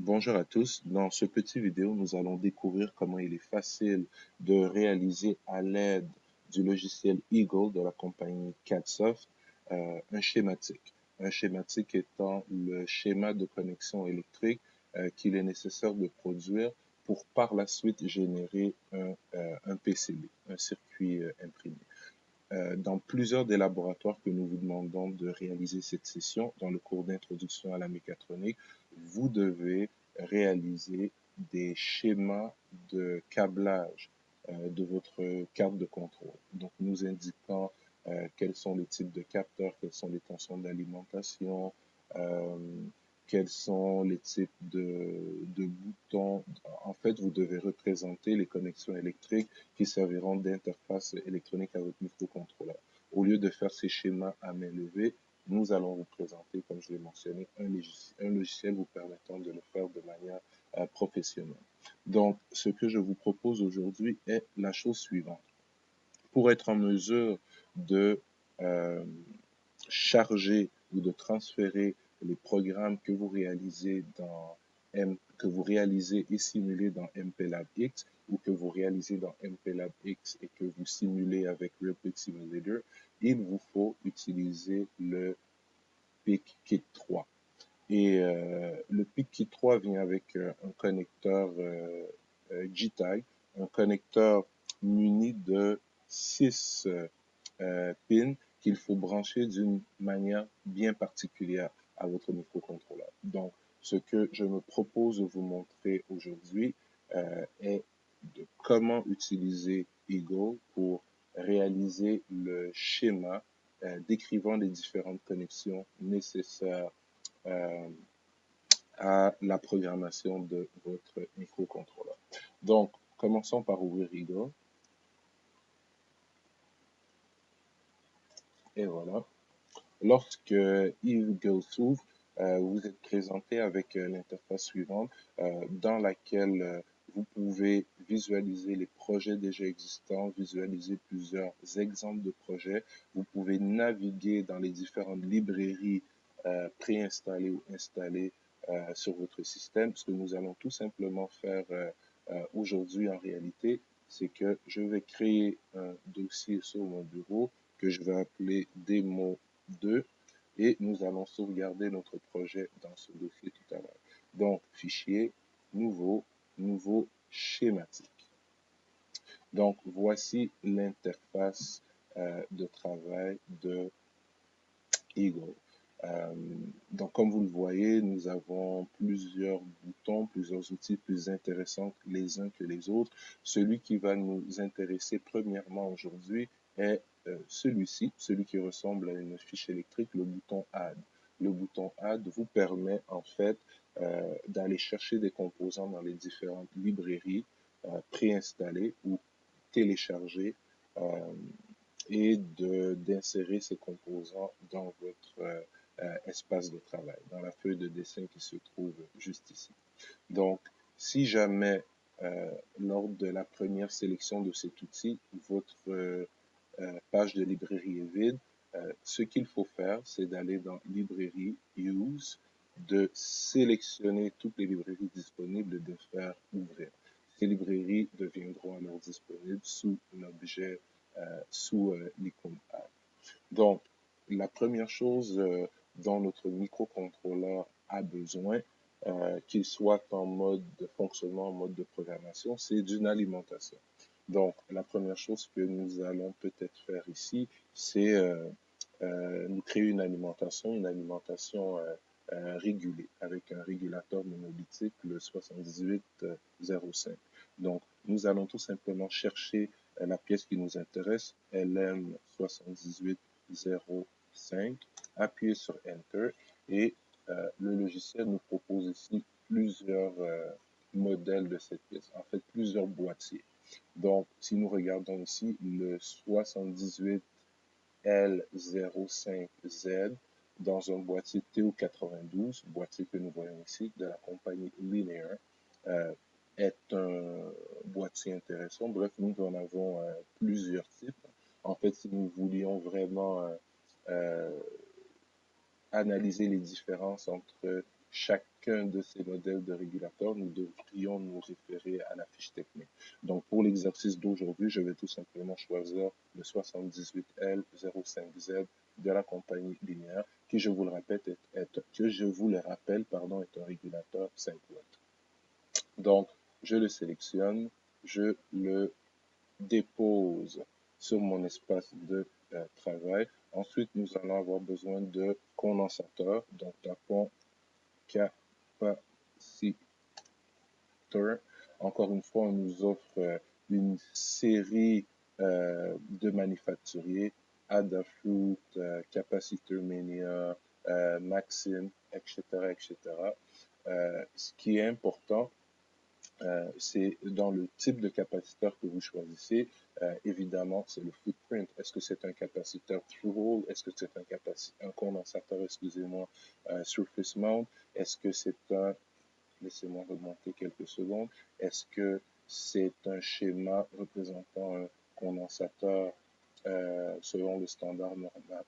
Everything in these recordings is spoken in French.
Bonjour à tous. Dans ce petit vidéo, nous allons découvrir comment il est facile de réaliser à l'aide du logiciel Eagle de la compagnie CADSoft un schématique. Un schématique étant le schéma de connexion électrique qu'il est nécessaire de produire pour par la suite générer un PCB, un circuit imprimé. Dans plusieurs des laboratoires que nous vous demandons de réaliser cette session, dans le cours d'introduction à la mécatronique, vous devez réaliser des schémas de câblage de votre carte de contrôle. Donc, nous indiquant quels sont les types de capteurs, quelles sont les tensions d'alimentation, euh, quels sont les types de boutons. En fait, vous devez représenter les connexions électriques qui serviront d'interface électronique à votre microcontrôleur. Au lieu de faire ces schémas à main levée, nous allons vous présenter, comme je l'ai mentionné, un logiciel vous permettant de le faire de manière professionnelle. Donc, ce que je vous propose aujourd'hui est la chose suivante. Pour être en mesure de euh, charger ou de transférer les programmes que vous réalisez que vous réalisez et simulez dans MPLAB X ou que vous réalisez dans MPLAB X et que vous simulez avec RealPIC Simulator, il vous faut utiliser le PIC-Kit 3. Et le PIC-Kit 3 vient avec un connecteur G-Tag, un connecteur muni de 6 pins qu'il faut brancher d'une manière bien particulière à votre microcontrôleur. Donc, ce que je me propose de vous montrer aujourd'hui est de comment utiliser Eagle pour réaliser le schéma décrivant les différentes connexions nécessaires euh, à la programmation de votre microcontrôleur. Donc, commençons par ouvrir Eagle. Et voilà. Lorsque Eagle s'ouvre, vous êtes présenté avec l'interface suivante dans laquelle vous pouvez visualiser les projets déjà existants, visualiser plusieurs exemples de projets. Vous pouvez naviguer dans les différentes librairies préinstallées ou installées sur votre système. Ce que nous allons tout simplement faire aujourd'hui en réalité, c'est que je vais créer un dossier sur mon bureau que je vais appeler démo 2 et nous allons sauvegarder notre projet dans ce dossier tout à l'heure. Donc, fichier, nouveau, nouveau schématique. Donc, voici l'interface de travail de Eagle. Euh, donc, comme vous le voyez, nous avons plusieurs boutons, plusieurs outils plus intéressants les uns que les autres. Celui qui va nous intéresser premièrement aujourd'hui est celui-ci, celui qui ressemble à une fiche électrique, le bouton Add. Le bouton Add vous permet en fait d'aller chercher des composants dans les différentes librairies préinstallées ou téléchargées et d'insérer ces composants dans votre espace de travail, dans la feuille de dessin qui se trouve juste ici. Donc, si jamais, lors de la première sélection de cet outil, votre page de librairie est vide, ce qu'il faut faire, c'est d'aller dans Librairie, Use, de sélectionner toutes les librairies disponibles et de faire ouvrir. Ces librairies deviendront alors disponibles sous l'objet, sous l'icône Add. Donc, la première chose dont notre microcontrôleur a besoin, qu'il soit en mode de fonctionnement, en mode de programmation, c'est d'une alimentation. Donc, la première chose que nous allons peut-être faire ici, c'est nous créer une alimentation régulée avec un régulateur monolithique, le 7805. Donc, nous allons tout simplement chercher la pièce qui nous intéresse, LM7805, appuyer sur Enter et le logiciel nous propose ici plusieurs modèles de cette pièce, en fait plusieurs boîtiers. Donc, si nous regardons ici le 78L05Z dans un boîtier TO92, boîtier que nous voyons ici de la compagnie Linear, euh, est un boîtier intéressant. Bref, nous en avons plusieurs types. En fait, si nous voulions vraiment analyser les différences entre chacun de ces modèles de régulateurs, nous devrions nous référer à la fiche technique. Donc, pour l'exercice d'aujourd'hui, je vais tout simplement choisir le 78L05Z de la compagnie Linéaire, qui, je vous le répète, est un régulateur 5 watts. Donc, je le sélectionne, je le dépose sur mon espace de travail. Ensuite, nous allons avoir besoin de condensateurs. Donc, tapons capaciteur. Encore une fois, on nous offre une série de manufacturiers, Adafruit, Capacitor Mania, Maxim, etc., etc. Ce qui est important, c'est dans le type de capaciteur que vous choisissez, évidemment, c'est le footprint. Est-ce que c'est un capaciteur through-hole? Est-ce que c'est un condensateur, excusez-moi, surface mount? Est-ce que c'est un, laissez-moi remonter quelques secondes, est-ce que c'est un schéma représentant un condensateur selon le standard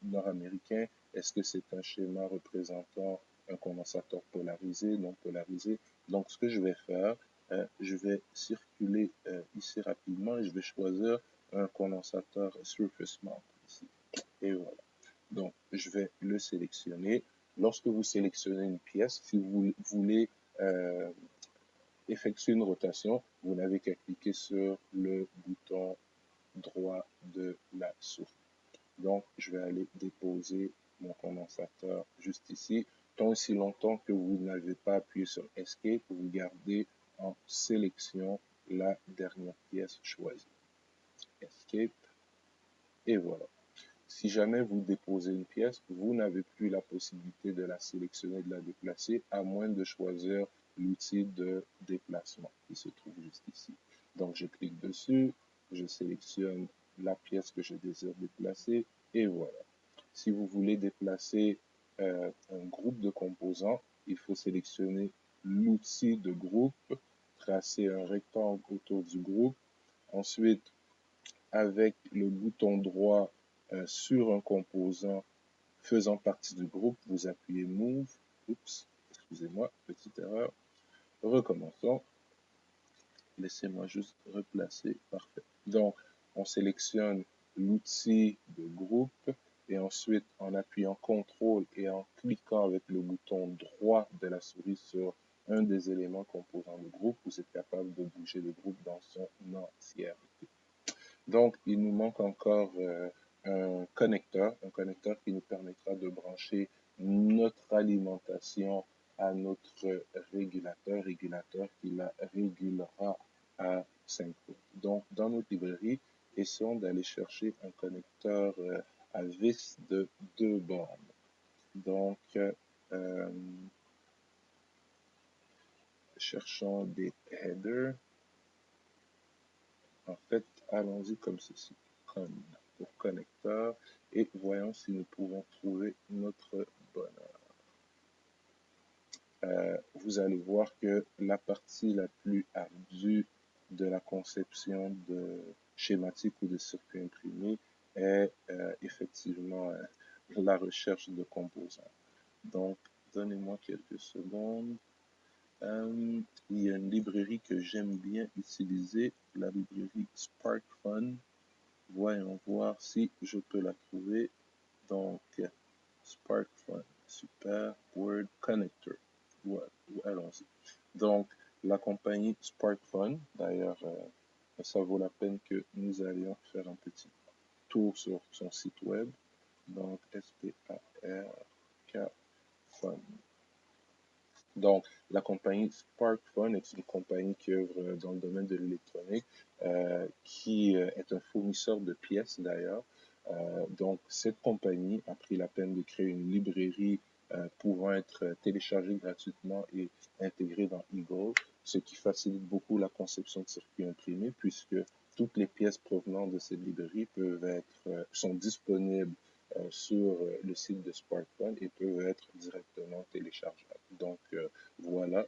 nord-américain? Est-ce que c'est un schéma représentant un condensateur polarisé, non polarisé? Donc, ce que je vais faire, je vais circuler ici rapidement et je vais choisir un condensateur surface mount ici. Et voilà. Donc, je vais le sélectionner. Lorsque vous sélectionnez une pièce, si vous voulez effectuer une rotation, vous n'avez qu'à cliquer sur le bouton droit de la souris. Donc, je vais aller déposer mon condensateur juste ici. Tant aussi longtemps que vous n'avez pas appuyé sur Escape, vous gardez en sélection la dernière pièce choisie. Escape. Et voilà. Si jamais vous déposez une pièce, vous n'avez plus la possibilité de la sélectionner, de la déplacer, à moins de choisir l'outil de déplacement qui se trouve juste ici. Donc, je clique dessus, je sélectionne la pièce que je désire déplacer et voilà. Si vous voulez déplacer un groupe de composants, il faut sélectionner l'outil de groupe, tracer un rectangle autour du groupe. Ensuite, avec le bouton droit sur un composant faisant partie du groupe, vous appuyez Move. Oups, excusez-moi, petite erreur. Recommençons. Laissez-moi juste replacer. Parfait. Donc, on sélectionne l'outil de groupe et ensuite, en appuyant CTRL et en cliquant avec le bouton droit de la souris sur un des éléments composant le groupe, vous êtes capable de bouger le groupe dans son entièreté. Donc, il nous manque encore un connecteur qui nous permettra de brancher notre alimentation à notre régulateur qui la régulera à 5 volts. Donc, dans notre librairie, essayons d'aller chercher un connecteur à vis de 2 bornes. Donc, cherchons des headers. En fait, allons-y comme ceci. Con pour connecteur et voyons si nous pouvons trouver notre bonheur. Vous allez voir que la partie la plus ardue de la conception de schématique ou de circuit imprimé est effectivement la recherche de composants. Donc, donnez-moi quelques secondes. Il y a une librairie que j'aime bien utiliser, la librairie SparkFun. Voyons voir si je peux la trouver. Donc, SparkFun, super, Word Connector. Ouais, allons-y. Donc, la compagnie SparkFun, d'ailleurs, ça vaut la peine que nous allions faire un petit tour sur son site web. Donc, SPARK Fun. Donc, la compagnie SparkFun est une compagnie qui œuvre dans le domaine de l'électronique, qui est un fournisseur de pièces d'ailleurs. Donc, cette compagnie a pris la peine de créer une librairie pouvant être téléchargée gratuitement et intégrée dans Eagle, ce qui facilite beaucoup la conception de circuits imprimés puisque toutes les pièces provenant de cette librairie sont disponibles sur le site de SparkFun et peuvent être directement téléchargeables. Donc, voilà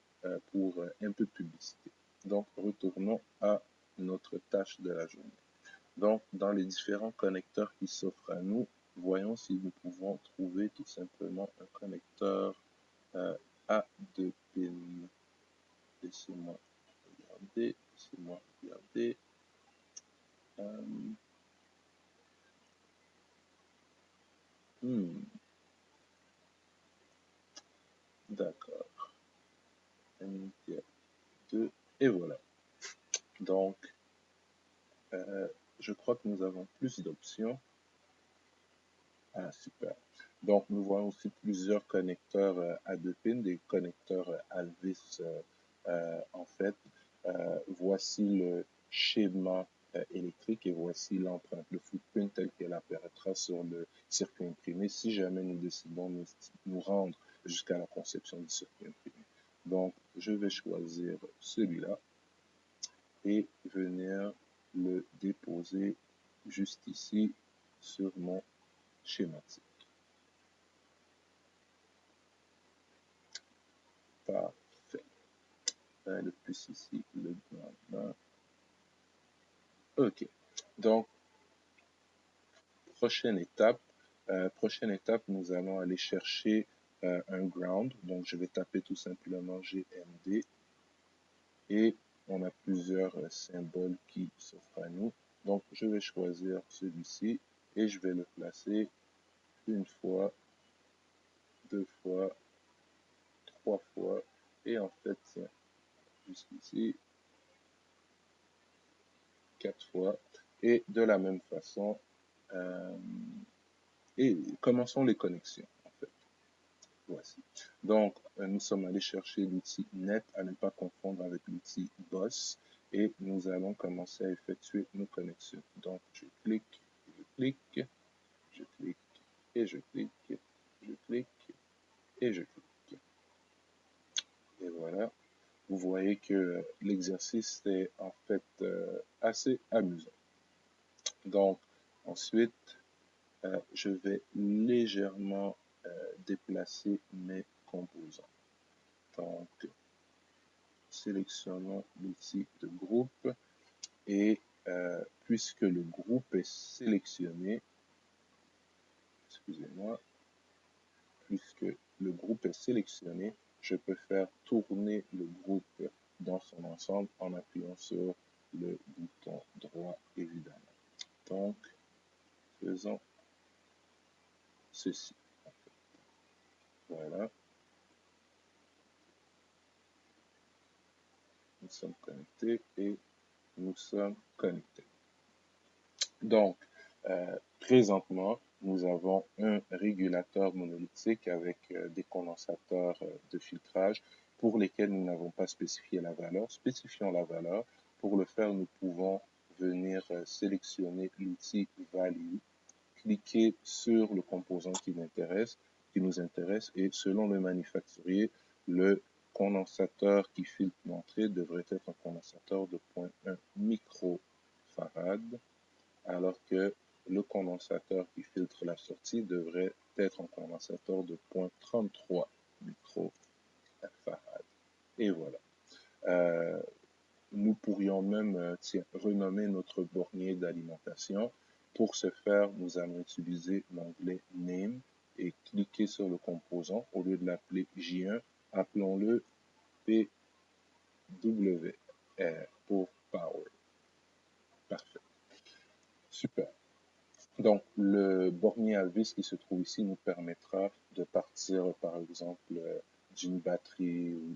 pour un peu de publicité. Donc, retournons à notre tâche de la journée. Donc, dans les différents connecteurs qui s'offrent à nous, voyons si nous pouvons trouver tout simplement un connecteur A2Pin. Laissez-moi regarder. Laissez-moi regarder. Hmm, d'accord. NVIDIA 2. Et voilà. Donc, je crois que nous avons plus d'options. Ah, super. Donc, nous voyons aussi plusieurs connecteurs à deux pins, des connecteurs Alvis en fait. Voici le schéma électrique et voici l'empreinte, le footprint tel qu'elle apparaîtra sur le circuit imprimé si jamais nous décidons de nous rendre jusqu'à la conception du circuit imprimé. Donc, je vais choisir celui-là et venir le déposer juste ici sur mon schématique. Parfait. Le plus ici, le blanc. OK. Donc, prochaine étape. Nous allons aller chercher un ground. Donc, je vais taper tout simplement GND et on a plusieurs symboles qui s'offrent à nous. Donc, je vais choisir celui-ci et je vais le placer une fois, deux fois, trois fois et en fait, tiens, jusqu'ici, quatre fois. Et de la même façon, euh, et commençons les connexions, en fait. Voici. Donc, nous sommes allés chercher l'outil Net à ne pas confondre avec l'outil Boss et nous allons commencer à effectuer nos connexions. Donc, je clique, je clique, je clique et je clique, je clique et je clique. Et voilà. Vous voyez que l'exercice est en fait assez amusant. Donc, ensuite, je vais légèrement déplacer mes composants. Donc, sélectionnons l'outil de groupe et puisque le groupe est sélectionné, excusez-moi, puisque le groupe est sélectionné, je peux faire tourner le groupe dans son ensemble en appuyant sur le bouton droit, évidemment. Donc, faisons ceci. Voilà, nous sommes connectés et nous sommes connectés. Donc, présentement, nous avons un régulateur monolithique avec des condensateurs de filtrage pour lesquels nous n'avons pas spécifié la valeur. Spécifions la valeur. Pour le faire, nous pouvons venir sélectionner l'outil Value, cliquer sur le composant qui nous intéresse et selon le manufacturier, le condensateur qui filtre l'entrée devrait être un condensateur de 0,1 microfarad alors que le condensateur qui filtre la sortie devrait être un condensateur de 0,33 microfarad. Et voilà. Nous pourrions même renommer notre bornier d'alimentation. Pour ce faire, nous allons utiliser l'onglet Name et cliquer sur le composant. Au lieu de l'appeler J1, appelons-le PWR pour Power. Parfait. Super. Donc, le bornier à vis qui se trouve ici nous permettra de partir, par exemple, d'une batterie ou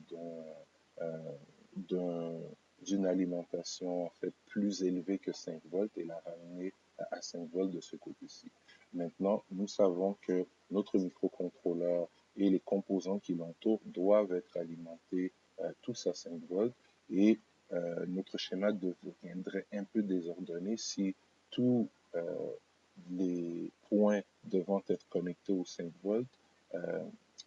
d'une alimentation en fait plus élevée que 5 volts et la ramener à 5 volts de ce côté-ci. Maintenant, nous savons que notre microcontrôleur et les composants qui l'entourent doivent être alimentés tous à 5 volts et notre schéma deviendrait un peu désordonné si tous les points devant être connectés aux 5 volts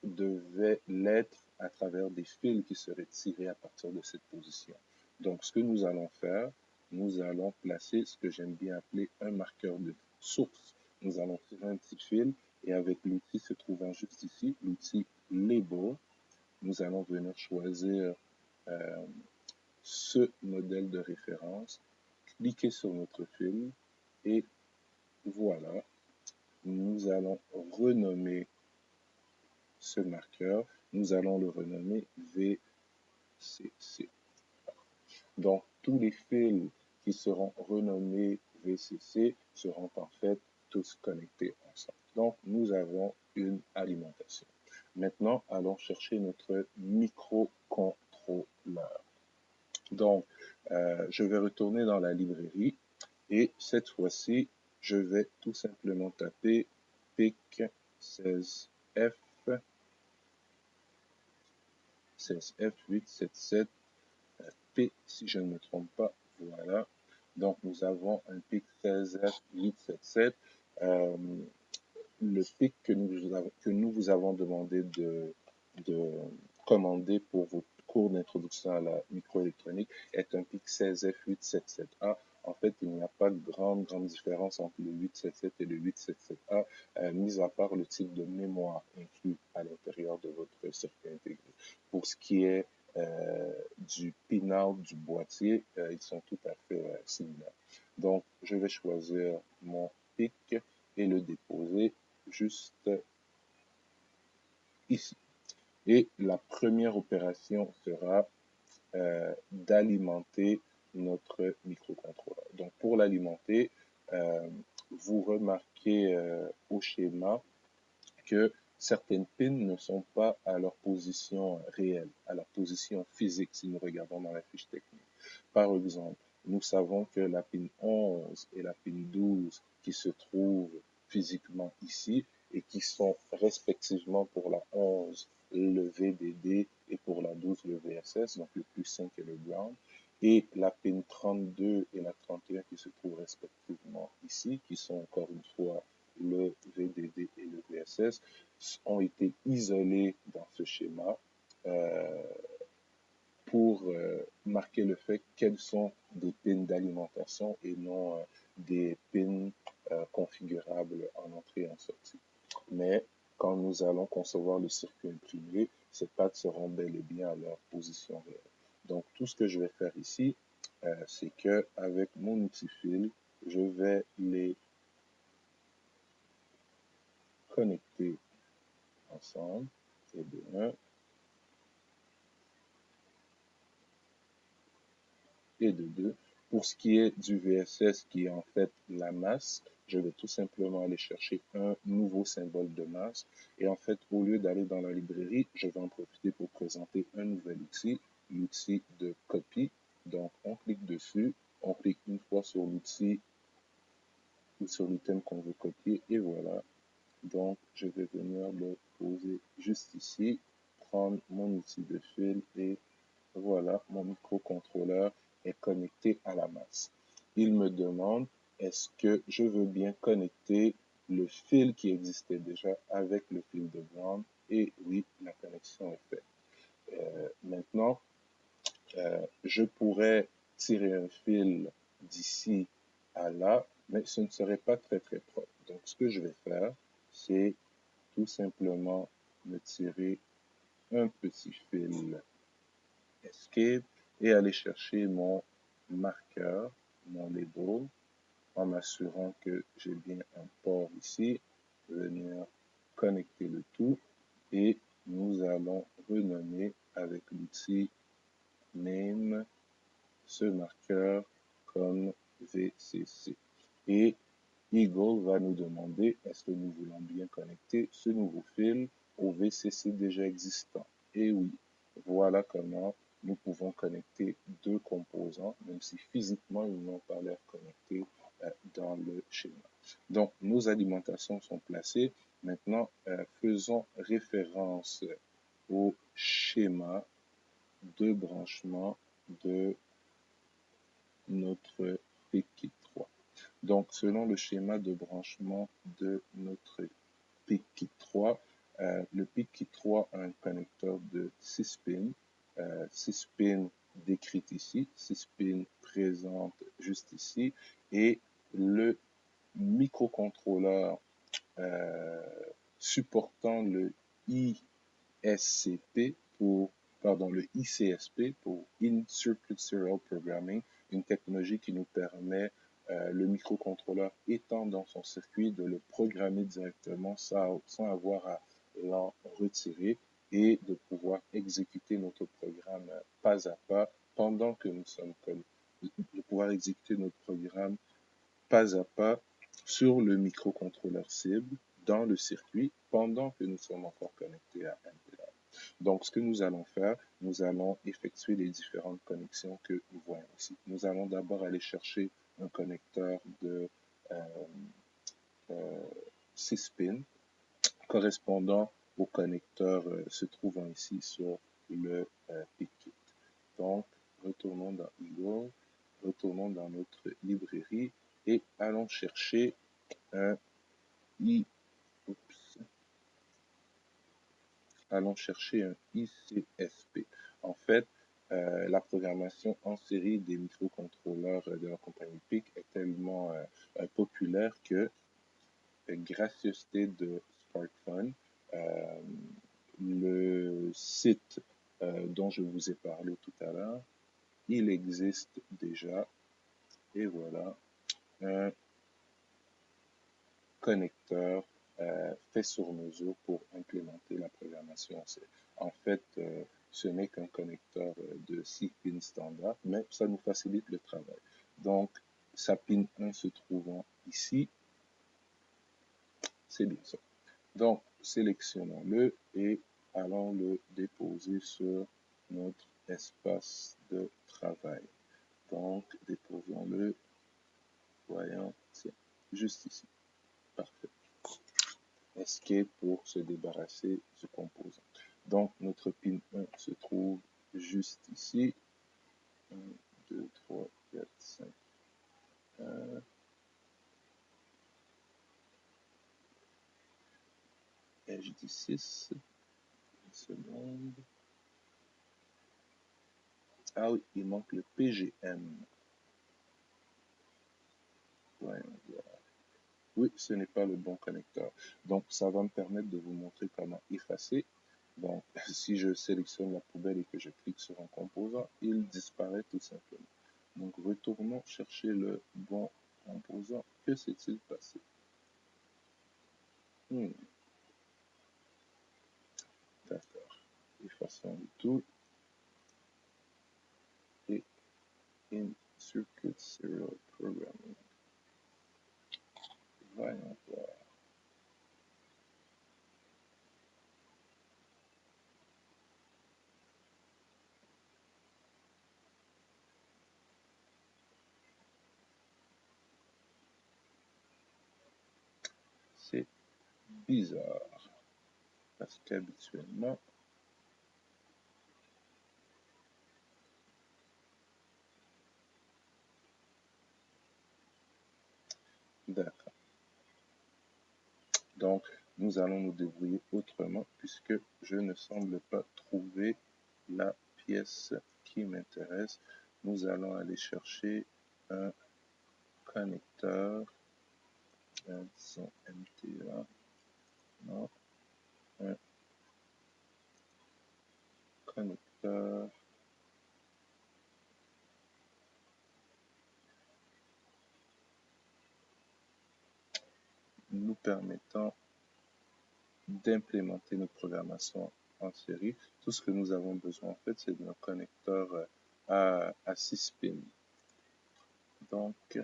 devaient l'être à travers des fils qui seraient tirés à partir de cette position. Donc, ce que nous allons faire, nous allons placer ce que j'aime bien appeler un marqueur de source. Nous allons tirer un petit fil et avec l'outil se trouvant juste ici, l'outil Label, nous allons venir choisir ce modèle de référence, cliquer sur notre fil et voilà, nous allons renommer ce marqueur nous allons le renommer VCC. Donc, tous les fils qui seront renommés VCC seront en fait tous connectés ensemble. Donc, nous avons une alimentation. Maintenant, allons chercher notre microcontrôleur. Donc, je vais retourner dans la librairie et cette fois-ci, je vais tout simplement taper PIC 16F 877 P si je ne me trompe pas. Voilà. Donc, nous avons un PIC 16F877. Le PIC que nous vous avons demandé de commander pour vos cours d'introduction à la microélectronique est un PIC 16F877A. En fait, il n'y a pas de grande différence entre le 877 et le 877A, mis à part le type de mémoire inclus à l'intérieur de votre circuit intégré. Pour ce qui est du pin-out du boîtier, ils sont tout à fait similaires. Donc, je vais choisir mon PIC et le déposer juste ici. Et la première opération sera d'alimenter notre microcontrôleur. Donc, pour l'alimenter, vous remarquez au schéma que certaines pins ne sont pas à leur position réelle, à leur position physique, si nous regardons dans la fiche technique. Par exemple, nous savons que la pin 11 et la pin 12 qui se trouvent physiquement ici et qui sont respectivement pour la 11 le VDD et pour la 12 le VSS, donc le plus 5 et le ground, et la pin 32 et la 31 qui se trouvent respectivement ici, qui sont encore une fois le VDD et le VSS, ont été isolés dans ce schéma pour marquer le fait qu'elles sont des pins d'alimentation et non des pins configurables en entrée et en sortie. Mais quand nous allons concevoir le circuit imprimé, ces pads seront bel et bien à leur position réelle. Donc, tout ce que je vais faire ici, c'est que avec mon outil fil, je vais les connecter ensemble et de 1 et de 2. Pour ce qui est du VSS, qui est en fait la masse, je vais tout simplement aller chercher un nouveau symbole de masse. Et en fait, au lieu d'aller dans la librairie, je vais en profiter pour présenter un nouvel outil, l'outil de copie. Donc, on clique dessus, on clique une fois sur l'outil ou sur l'item qu'on veut copier, et voilà. Donc, je vais venir le poser juste ici, prendre mon outil de fil et voilà, mon microcontrôleur est connecté à la masse. Il me demande, est-ce que je veux bien connecter le fil qui existait déjà avec le fil de ground? Et oui, la connexion est faite. Maintenant, je pourrais tirer un fil d'ici à là, mais ce ne serait pas très propre. Donc, ce que je vais faire, c'est tout simplement me tirer un petit fil Escape et aller chercher mon marqueur, mon label, en m'assurant que j'ai bien un port ici, venir connecter le tout et nous allons renommer avec l'outil name ce marqueur comme VCC. Et Eagle va nous demander est-ce que nous voulons bien connecter ce nouveau fil au VCC déjà existant. Et oui, voilà comment nous pouvons connecter deux composants, même si physiquement ils n'ont pas l'air connectés dans le schéma. Donc, nos alimentations sont placées. Maintenant, faisons référence au schéma de branchement de notre PKit 3. Donc, selon le schéma de branchement de notre PKit 3, le PKit 3 a un connecteur de 6 pins, 6 pins décrites ici, 6 pins présentes juste ici, et le microcontrôleur supportant le ISCP le ICSP pour In-Circuit Serial Programming, une technologie qui nous permet, le microcontrôleur étant dans son circuit, de le programmer directement sans avoir à l'en retirer et de pouvoir exécuter notre programme pas à pas pendant que nous sommes connectés, de pouvoir exécuter notre programme pas à pas sur le microcontrôleur cible dans le circuit pendant que nous sommes encore connectés à MPLAB. Donc, ce que nous allons faire, nous allons effectuer les différentes connexions que nous voyons ici. Nous allons d'abord aller chercher un connecteur de euh, 6 pins correspondant au connecteur se trouvant ici sur le PIC-Kit. Donc, retournons dans Eagle, retournons dans notre librairie et allons chercher un allons chercher un ICSP. En fait, la programmation en série des microcontrôleurs de la compagnie PIC est tellement populaire que, gracieuseté de SparkFun, le site dont je vous ai parlé tout à l'heure, il existe déjà. Et voilà un connecteur fait sur mesure pour implémenter la programmation en série. En fait, ce n'est qu'un connecteur de 6 pins standard, mais ça nous facilite le travail. Donc, sa pin 1 se trouvant ici, c'est bien ça. Donc, sélectionnons-le et allons le déposer sur notre espace de travail. Donc, déposons-le, voyons, tiens, juste ici. Parfait. Escape pour se débarrasser du composant. Donc, notre pin 1 se trouve juste ici. 1, 2, 3, 4, 5. Et je dis 6. Une seconde. Ah oui, il manque le PGM. Voyons voir. Oui, ce n'est pas le bon connecteur. Donc, ça va me permettre de vous montrer comment effacer. Donc, si je sélectionne la poubelle et que je clique sur un composant, il disparaît tout simplement. Donc, retournons chercher le bon composant. Que s'est-il passé? D'accord. Effaçons le tout. Et in circuit serial programming. Voyons voir. C'est bizarre. Parce qu'habituellement, d'accord. Donc, nous allons nous débrouiller autrement puisque je ne semble pas trouver la pièce qui m'intéresse. Nous allons aller chercher un connecteur, disons MTA, non, un connecteur nous permettant d'implémenter notre programmation en série. Tout ce que nous avons besoin, en fait, c'est d'un connecteur à 6 pins. Donc,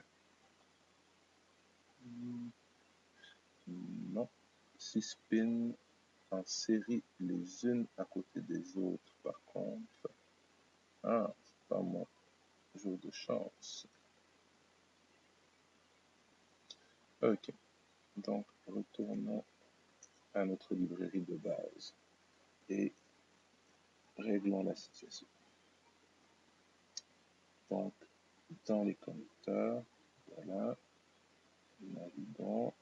non, 6 pins en série les unes à côté des autres, par contre. Ah, c'est pas mon jour de chance. Ok, donc retournons à notre librairie de base et réglons la situation. Donc, dans les connecteurs, voilà, naviguons,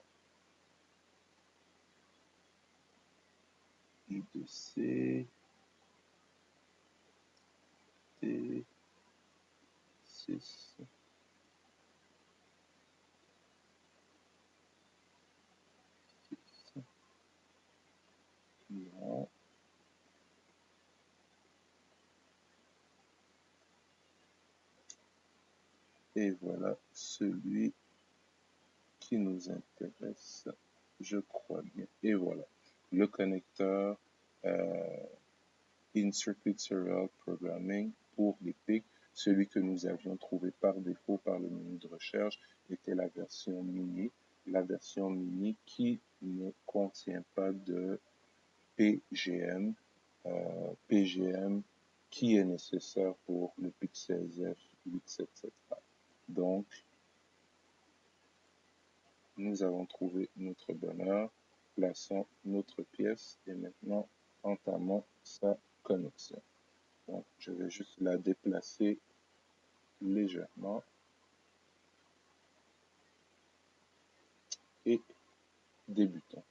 I2C, T6, 6, non, et voilà celui qui nous intéresse, je crois bien. Et voilà, le connecteur in Circuit Serial Programming pour les pics. Celui que nous avions trouvé par défaut par le menu de recherche était la version mini. La version mini qui ne contient pas de PGM, PGM qui est nécessaire pour le Pixel F877A. Donc, nous avons trouvé notre bonheur, plaçons notre pièce et maintenant entamons sa connexion. Donc, je vais juste la déplacer légèrement et débutons.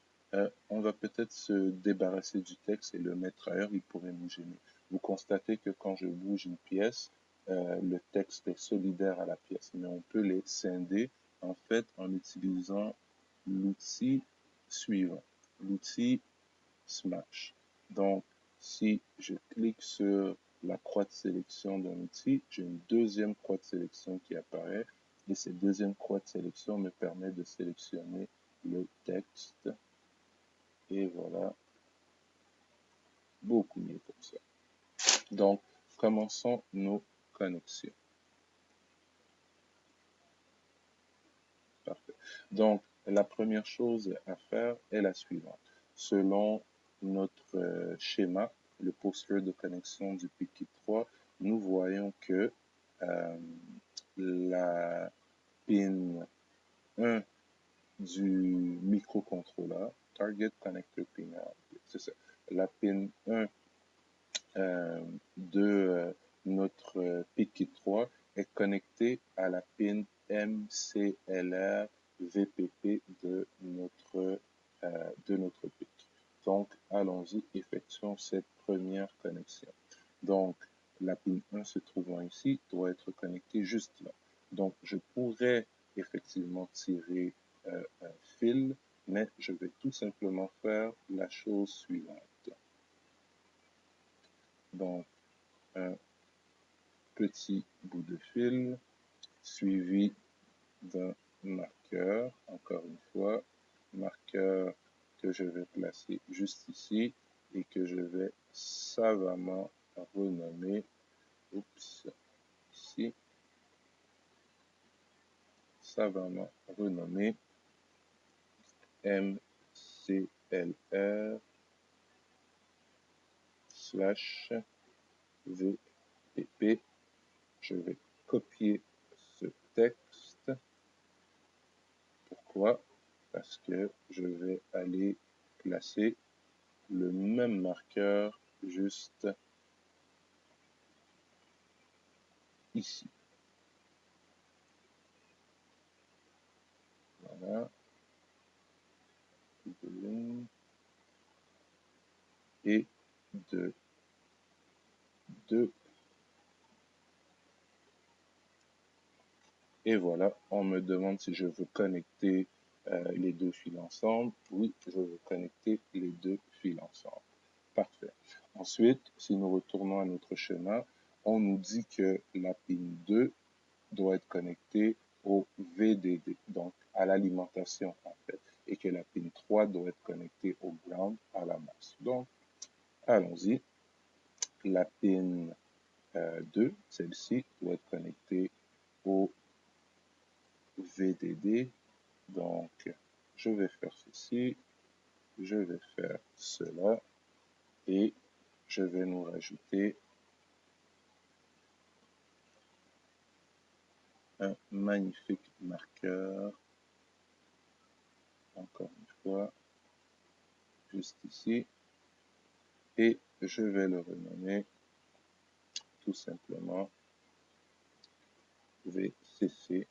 On va peut-être se débarrasser du texte et le mettre ailleurs, il pourrait nous gêner. Vous constatez que quand je bouge une pièce, le texte est solidaire à la pièce, mais on peut les scinder en fait en utilisant l'outil suivant, l'outil Smash. Donc, si je clique sur la croix de sélection d'un outil, j'ai une deuxième croix de sélection qui apparaît et cette deuxième croix de sélection me permet de sélectionner le texte et voilà, beaucoup mieux comme ça. Donc, commençons nos connexions. Parfait. Donc, la première chose à faire est la suivante. Selon notre schéma, le poster de connexion du PIC 3, nous voyons que la pin 1 du microcontrôleur, Target Connector Pin 1, c'est ça, la pin 1 de notre PIC 3 est connectée à la pin MCLR VPP de notre PIC. Donc, allons-y, effectuons cette première connexion. Donc, la pin 1 se trouvant ici doit être connectée juste là. Donc, je pourrais effectivement tirer un fil, mais je vais tout simplement faire la chose suivante. Donc, un petit bout de fil suivi d'un marqueur, encore une fois, marqueur que je vais placer juste ici et que je vais savamment renommer, oups, ici, savamment renommer MCLR slash VPP. Je vais copier ce texte. Pourquoi? Parce que je vais aller placer le même marqueur juste ici. Voilà. Et de 2. Et voilà, on me demande si je veux connecter les deux fils ensemble. Oui, je veux connecter les deux fils ensemble. Parfait. Ensuite, si nous retournons à notre schéma, on nous dit que la pin 2 doit être connectée au VDD, donc à l'alimentation en fait, et que la pin 3 doit être connectée au ground, à la masse. Donc, allons-y. La pin 2, celle-ci, doit être connectée au VDD. Donc, je vais faire ceci, je vais faire cela, et je vais nous rajouter un magnifique marqueur, encore une fois, juste ici, et je vais le renommer tout simplement VCC,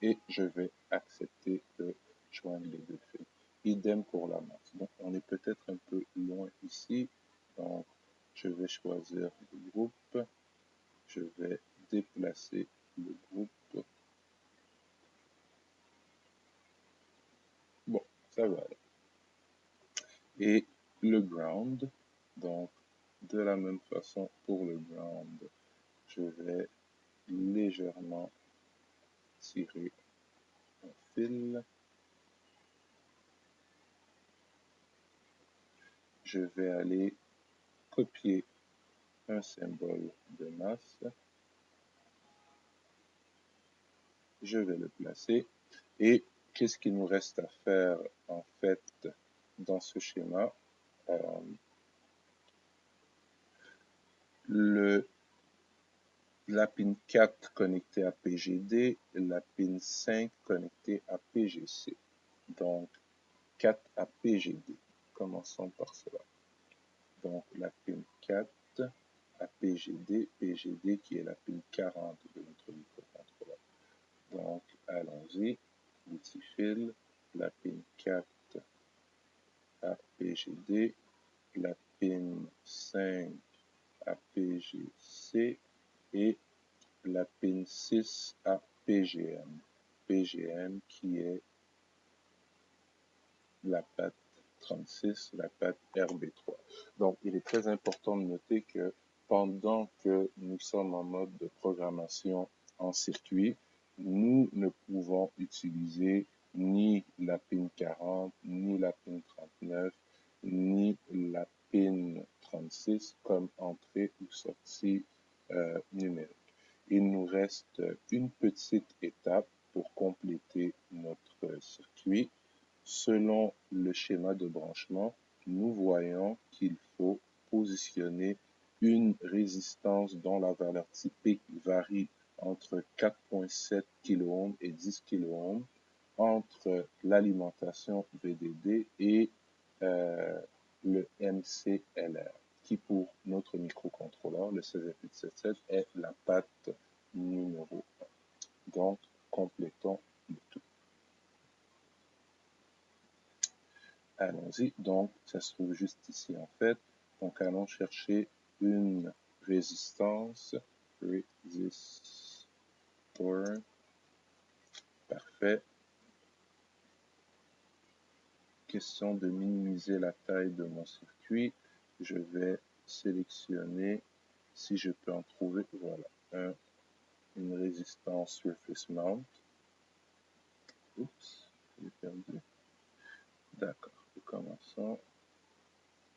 et je vais accepter de joindre les deux fils. Idem pour la masse. Donc, on est peut-être un peu loin ici, donc je vais choisir le groupe, je vais déplacer le groupe. Bon, ça va aller. Et le ground, donc de la même façon pour le ground, je vais légèrement tirer un fil je vais aller copier un symbole de masse. Je vais le placer. Et qu'est-ce qu'il nous reste à faire en fait dans ce schéma? La pin 4 connectée à PGD, la pin 5 connectée à PGC. Donc 4 à PGD. Commençons par cela. Donc la pin 4 à PGD, PGD qui est la pin 40 de notre microcontrôleur. Donc allons-y, multifil, la pin 4 à PGD, la pin 5 à PGC et la pin 6 à PGM. PGM qui est la patte 36, la patte RB3. Donc, il est très important de noter que pendant que nous sommes en mode de programmation en circuit, nous ne pouvons utiliser ni la pin 40, ni la pin 39, ni la pin 36 comme entrée ou sortie numérique. Il nous reste une petite étape pour compléter notre circuit. Selon le schéma de branchement, nous voyons qu'il faut positionner une résistance dont la valeur typique varie entre 4.7 kΩ et 10 kΩ entre l'alimentation VDD et le MCLR, qui pour notre microcontrôleur, le 16.77, est la patte numéro 1. Donc, complétons le tout. Allons-y, donc ça se trouve juste ici en fait. Donc allons chercher une résistance, resistor, parfait. Question de minimiser la taille de mon circuit. Je vais sélectionner, si je peux en trouver, voilà, une résistance surface mount. Oups, j'ai perdu. D'accord, recommençons.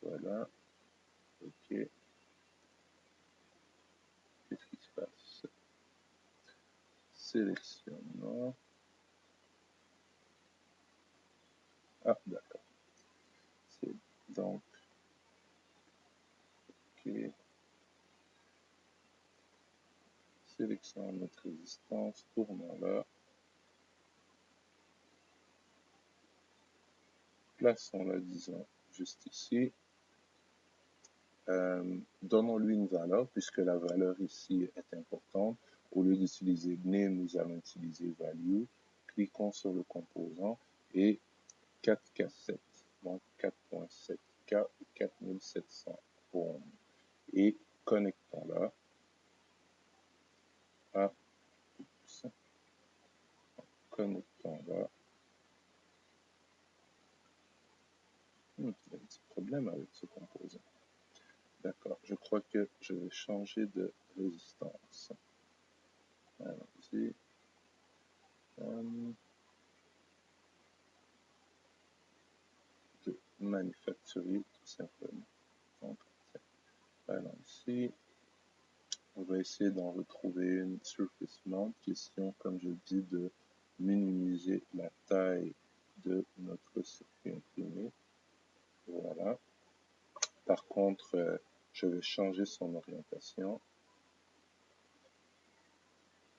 Voilà, ok. Qu'est-ce qui se passe? Sélectionnons. Ah, d'accord. C'est donc, ok. Sélectionnons notre résistance, tournons-la. Plaçons-la, disons, juste ici. Donnons-lui une valeur, puisque la valeur ici est importante. Au lieu d'utiliser name, nous allons utiliser value. Cliquons sur le composant et 4K7, donc 4.7K ou 4700 ohms. Et connectons-la à, connectons-la. Il y a un petit problème avec ce composant. D'accord, je crois que je vais changer de résistance. Allons-y. De manufacturier, tout simplement. Donc, allons ici. On va essayer d'en retrouver une surface mount. Question, comme je dis, de minimiser la taille de notre circuit imprimé. Voilà. Par contre, je vais changer son orientation.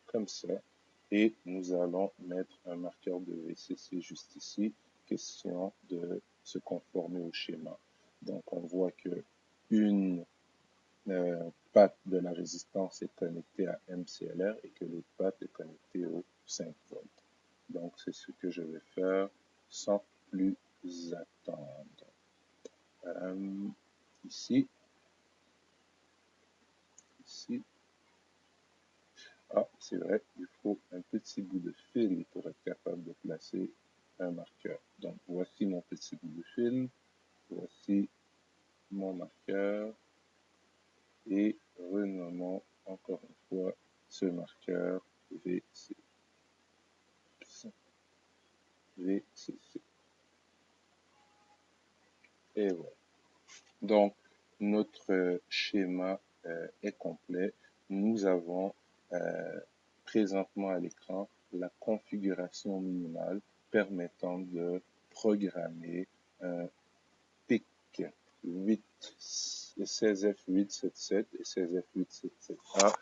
Comme ça. Et nous allons mettre un marqueur de VCC juste ici. Question de se conformer au schéma. Donc, on voit que une patte de la résistance est connectée à MCLR et que l'autre patte est connectée au 5 volts. Donc, c'est ce que je vais faire sans plus attendre. Ici. Ah, c'est vrai, il faut un petit bout de fil pour être capable de placer un marqueur. Donc, voici mon petit bout de fil. Voici mon marqueur. Et renommons encore une fois ce marqueur VCC. VCC. Et voilà. Donc, notre schéma est complet. Nous avons présentement à l'écran la configuration minimale permettant de programmer un PIC 8, 16F877 et 16F877A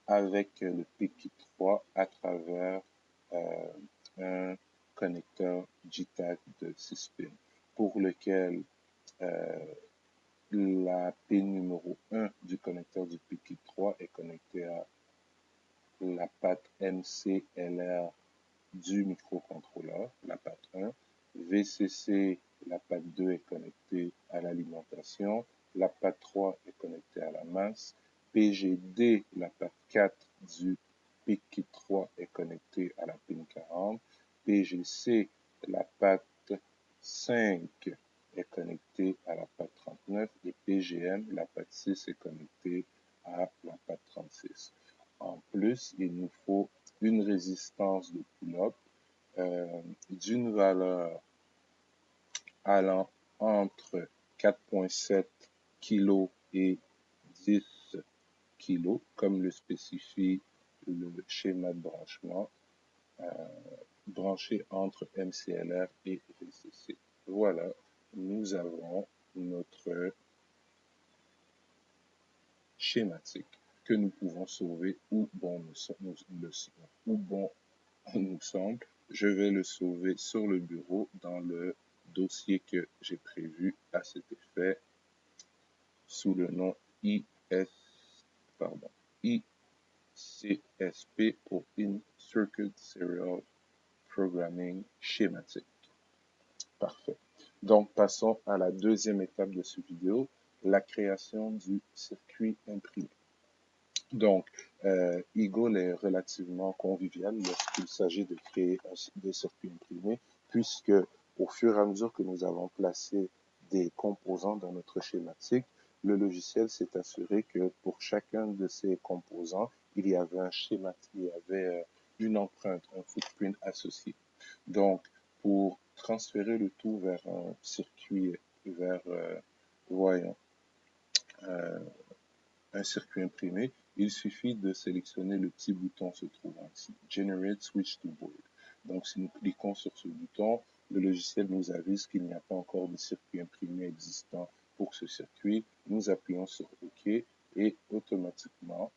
avec le PIC 3 à travers un connecteur JTAG de 6 pins pour lequel la pin numéro 1 du connecteur du PIC 3 est connectée à la patte MCLR du microcontrôleur, la patte 1. VCC, la patte 2 est connectée à l'alimentation. La patte 3 est connectée à la masse. PGD, la patte 4 du PIC 3 est connectée à la pin 40. PGC, la patte 5 est connectée à la patte 39 et PGM, la patte 6 est connectée à la patte 36. En plus, il nous faut une résistance de pull-up d'une valeur allant entre 4,7 kg et 10 kg, comme le spécifie le schéma de branchement, branché entre MCLR et VCC. Voilà, nous avons notre schématique que nous pouvons sauver où bon nous semble. Je vais le sauver sur le bureau dans le dossier que j'ai prévu à cet effet sous le nom ICSP pour In Circuit Serial Programming Schematic. Parfait. Donc, passons à la deuxième étape de cette vidéo, la création du circuit imprimé. Donc, Eagle est relativement convivial lorsqu'il s'agit de créer des circuits imprimés, puisque au fur et à mesure que nous avons placé des composants dans notre schématique, le logiciel s'est assuré que pour chacun de ces composants, il y avait un schéma, il y avait une empreinte, un footprint associé. Donc, pour transférer le tout vers un circuit, vers, voyons, un circuit imprimé, il suffit de sélectionner le petit bouton se trouvant ici, Generate Switch to Board. Donc, si nous cliquons sur ce bouton, le logiciel nous avise qu'il n'y a pas encore de circuit imprimé existant pour ce circuit. Nous appuyons sur OK et automatiquement,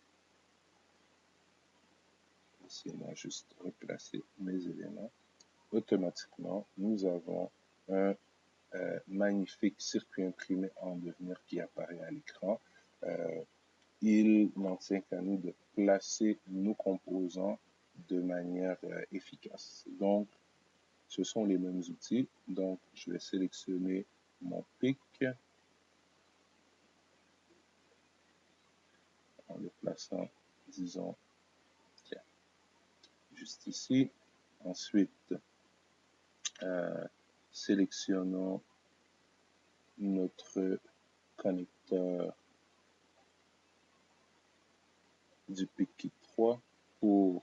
laissez-moi juste replacer mes éléments, automatiquement, nous avons un magnifique circuit imprimé en devenir qui apparaît à l'écran. Il n'en tient qu'à nous de placer nos composants de manière efficace. Donc, ce sont les mêmes outils. Donc, je vais sélectionner mon PIC en le plaçant, disons, juste ici. Ensuite, sélectionnons notre connecteur du PIC 3 pour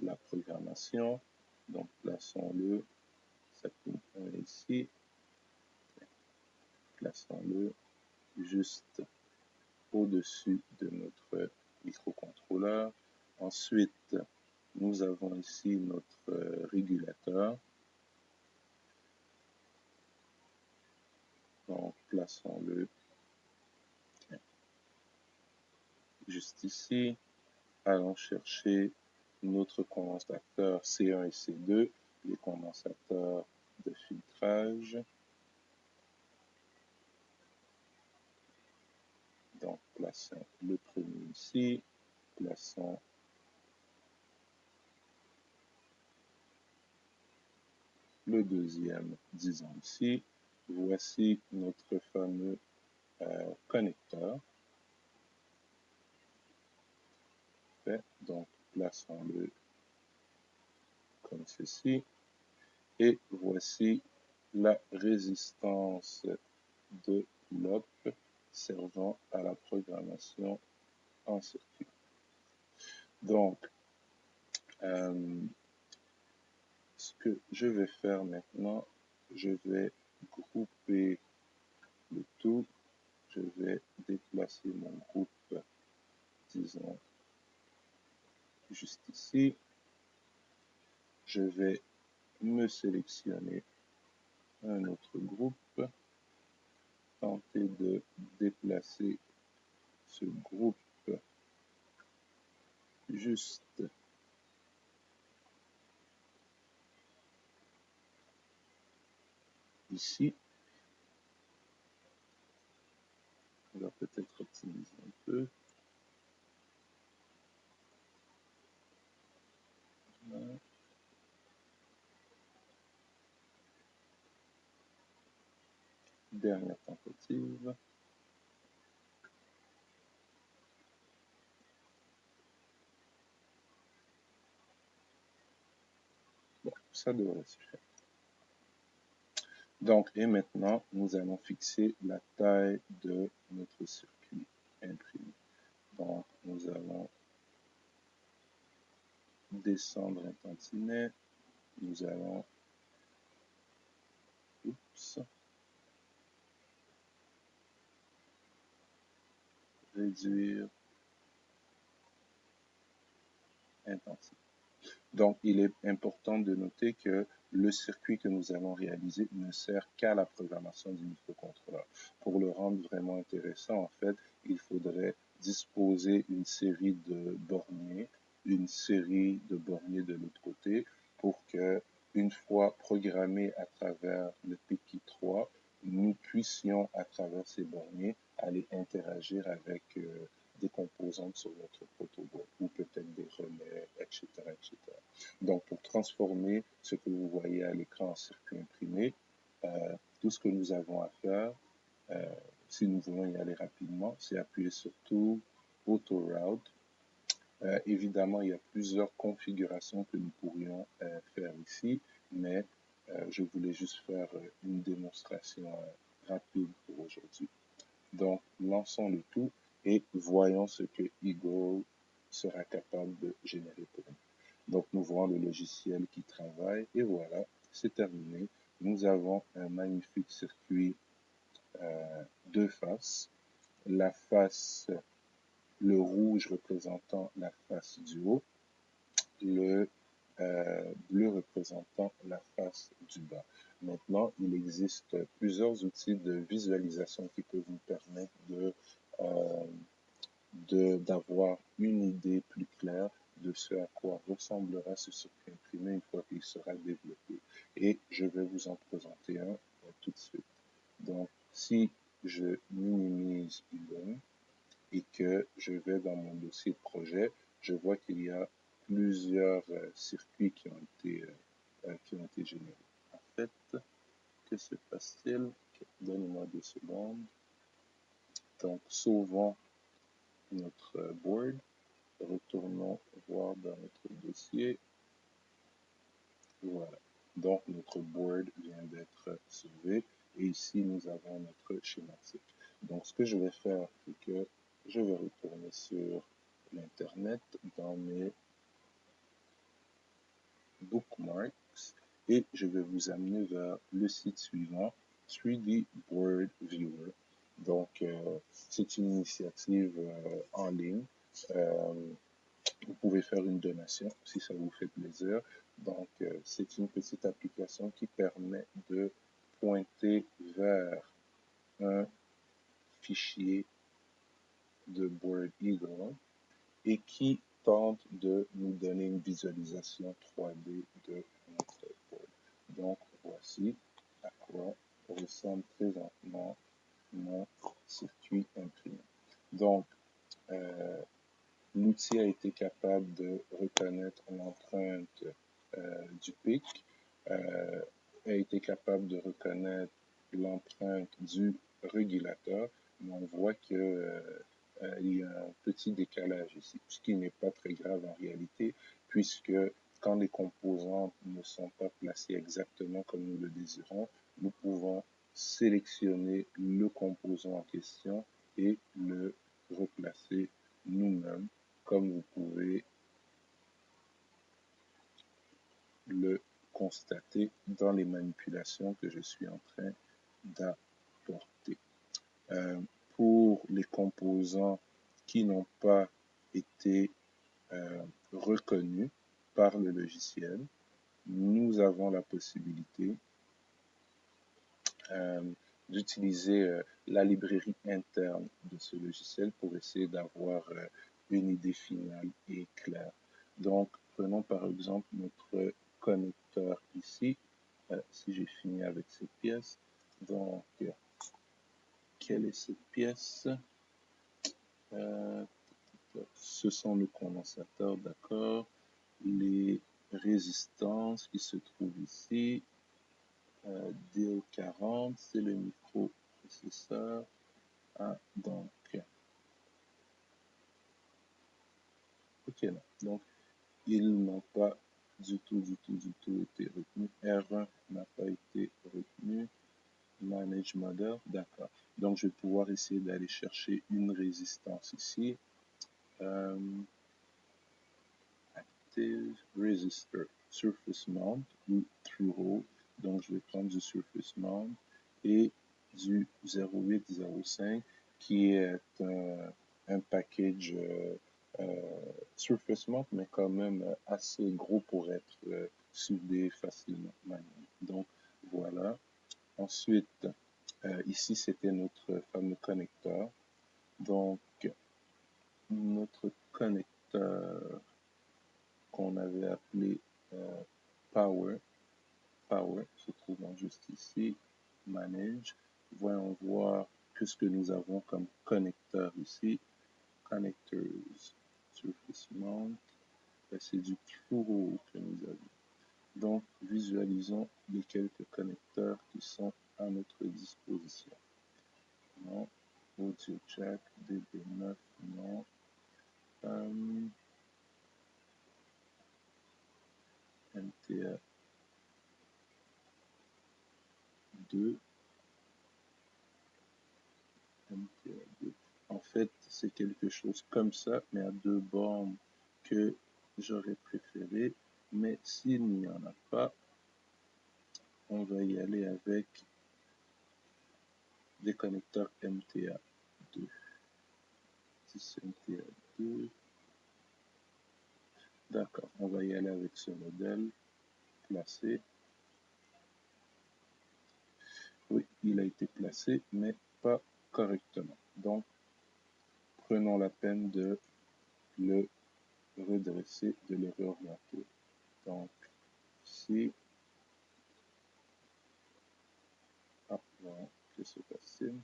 la programmation. Donc, plaçons-le, ça peut être ici, plaçons-le juste au-dessus de notre microcontrôleur. Ensuite, nous avons ici notre régulateur. Donc, plaçons-le juste ici. Allons chercher notre condensateur C1 et C2, les condensateurs de filtrage. Donc, plaçons le premier ici, plaçons le deuxième, disons ici. Voici notre fameux connecteur. Donc, plaçons-le comme ceci. Et voici la résistance de l'OP servant à la programmation en circuit. Donc, ce que je vais faire maintenant, je vais grouper le tout. Je vais déplacer mon groupe, disons, juste ici. Je vais me sélectionner un autre groupe, tenter de déplacer ce groupe juste ici. On va peut-être optimiser un peu. Dernière tentative. Bon, ça devrait suffire. Donc, et maintenant, nous allons fixer la taille de notre circuit imprimé. Donc, nous allons descendre un tantinet. Nous allons, oups, réduire un tantinet. Donc, il est important de noter que le circuit que nous allons réaliser ne sert qu'à la programmation du microcontrôleur. Pour le rendre vraiment intéressant, en fait, il faudrait disposer une série de borniers, une série de borniers de l'autre côté, pour que, une fois programmé à travers le PIC 3, nous puissions, à travers ces borniers, aller interagir avec des composantes sur notre protoboard, ou peut-être des relais, etc., etc. Donc, pour transformer ce que vous voyez à l'écran en circuit imprimé, tout ce que nous avons à faire, euh, si nous voulons y aller rapidement, c'est appuyer sur tout, Auto Route. Évidemment, il y a plusieurs configurations que nous pourrions faire ici, mais je voulais juste faire une démonstration rapide pour aujourd'hui. Donc, lançons le tout et voyons ce que Eagle sera capable de générer pour nous. Donc, nous voyons le logiciel qui travaille et voilà, c'est terminé. Nous avons un magnifique circuit deux faces. La face, le rouge représentant la face du haut, le bleu représentant la face du bas. Maintenant, il existe plusieurs outils de visualisation qui peuvent vous permettre d'avoir une idée plus claire de ce à quoi ressemblera ce circuit imprimé une fois qu'il sera développé. Et je vais vous en présenter un tout de suite. Donc, si je minimise Elon et que je vais dans mon dossier de projet, je vois qu'il y a plusieurs circuits qui ont été générés. En fait, que se passe-t-il? Donnez-moi 2 secondes. Donc, sauvons notre board. Retournons voir dans notre dossier. Voilà. Donc, notre board vient d'être sauvé. Et ici, nous avons notre schématique. Donc, ce que je vais faire, c'est que je vais retourner sur l'Internet dans mes bookmarks et je vais vous amener vers le site suivant, 3D Board Viewer. Donc, c'est une initiative en ligne. Vous pouvez faire une donation si ça vous fait plaisir. Donc, c'est une petite application qui permet de pointer vers un fichier de Board Eagle et qui tente de nous donner une visualisation 3D de notre board. Donc, voici à quoi ressemble présentement mon circuit imprimé. Donc, l'outil a été capable de reconnaître l'empreinte du pic, a été capable de reconnaître l'empreinte du régulateur, mais on voit que il y a un petit décalage ici, ce qui n'est pas très grave en réalité, puisque quand les composants ne sont pas placés exactement comme nous le désirons, nous pouvons sélectionner le composant en question et le replacer nous-mêmes, comme vous pouvez le constater dans les manipulations que je suis en train d'apporter. Euh, pour les composants qui n'ont pas été reconnus par le logiciel, nous avons la possibilité euh, d'utiliser la librairie interne de ce logiciel pour essayer d'avoir une idée finale et claire. Donc, prenons par exemple notre connecteur ici. Si j'ai fini avec cette pièce, donc, quelle est cette pièce? Ce sont nos condensateurs, d'accord. Les résistances qui se trouvent ici. DO40, c'est le microprocesseur. Ah, donc, ok, non. Donc, ils n'ont pas du tout été retenus. R1 n'a pas été retenu. Manage Model, d'accord. Donc, je vais pouvoir essayer d'aller chercher une résistance ici. Euh, Active Resistor, Surface Mount ou Through-Hole. Donc, je vais prendre du Surface Mount et du 0805 qui est un package Surface Mount, mais quand même assez gros pour être soudé facilement. Donc, voilà. Ensuite, ici, c'était notre fameux connecteur. Donc, notre connecteur qu'on avait appelé Power, se trouvant juste ici, Manage. Voyons voir ce que nous avons comme connecteur ici. Connectors, Surface Mount, c'est du Through que nous avons. Donc, visualisons les quelques connecteurs qui sont à notre disposition. Non. Audio Jack, DB9, non. MTA 2. MTA 2. En fait, c'est quelque chose comme ça, mais à 2 bornes que j'aurais préféré. Mais s'il n'y en a pas, on va y aller avec des connecteurs MTA 2. 10 MTA 2. D'accord, on va y aller avec ce modèle placé. Oui, il a été placé, mais pas correctement. Donc, prenons la peine de le redresser, de le réorienter. Donc, ici, ah, voilà, que se passe-t-il?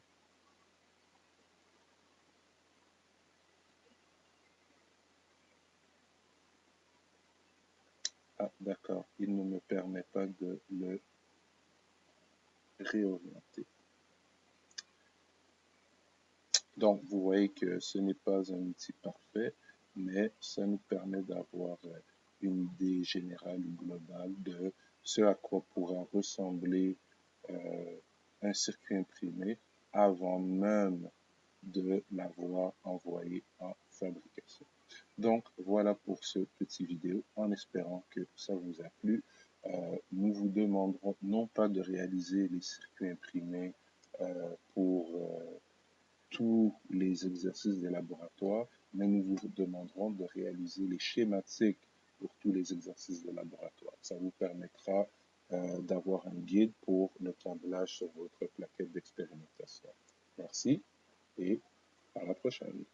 Ah, d'accord, il ne me permet pas de le réorienter. Donc, vous voyez que ce n'est pas un outil parfait, mais ça nous permet d'avoir une idée générale ou globale de ce à quoi pourra ressembler un circuit imprimé avant même de l'avoir envoyé en fabrication. Donc, voilà pour ce petit vidéo, en espérant que ça vous a plu. Nous vous demanderons non pas de réaliser les circuits imprimés pour tous les exercices des laboratoires, mais nous vous demanderons de réaliser les schématiques pour tous les exercices de laboratoire. Ça vous permettra d'avoir un guide pour le câblage sur votre plaquette d'expérimentation. Merci et à la prochaine.